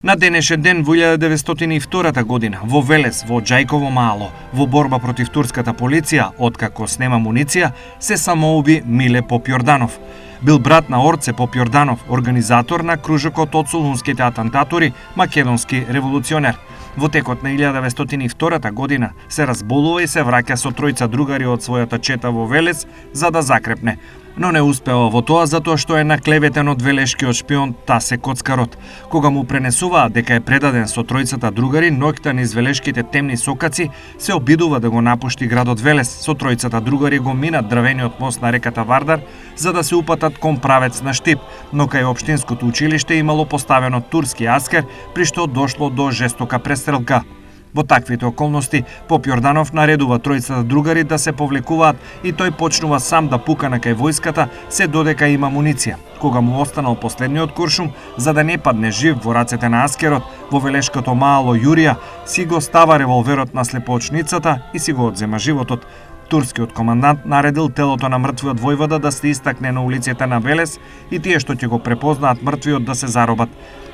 На денешен ден во 1902 година во Велес, во Џајково Мало, во борба против турската полиција, откако снема муниција, се самоуби Миле Попјорданов. Бил брат на Орце Попјорданов, организатор на кружокот од солунските атентатори, македонски револуционер. Во текот на 1902 година се разболува и се враќа со тројца другари од својата чета во Велес за да закрепне. Но не успева во тоа затоа што е наклеветен од велешкиот шпион Тасе Коцкарот. Кога му пренесуваат дека е предаден со тројцата другари, ноќта низ велешките темни сокаци се обидува да го напушти градот Велес. Со тројцата другари го минат дрвениот мост на реката Вардар за да се упатат кон правец на Штип, но кај општинското училиште имало поставено турски аскер, при што дошло до жестока престрелка. Во таквите околности, Попјорданов наредува тројцата другари да се повлекуваат и тој почнува сам да пука на кај војската, се додека има муниција. Кога му останал последниот куршум, за да не падне жив во рацете на аскерот, во велешкото Мало Јурија, си го става револверот на слепоочницата и си го одзема животот. Турскиот командант наредил телото на мртвиот војвода да се истакне на улиците на Велес и тие што ќе го препознаат мртвиот да се заробат.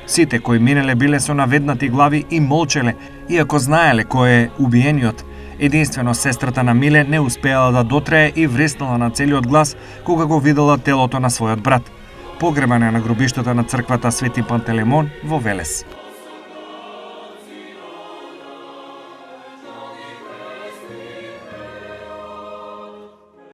Сите кои минеле биле со наведнати глави и молчеле, иако знаеле кој е убиениот. Единствено сестрата на Миле не успеала да дотрае и вреснала на целиот глас кога го видела телото на својот брат. Погребан е на гробиштата на црквата Свети Пантелеймон во Велес.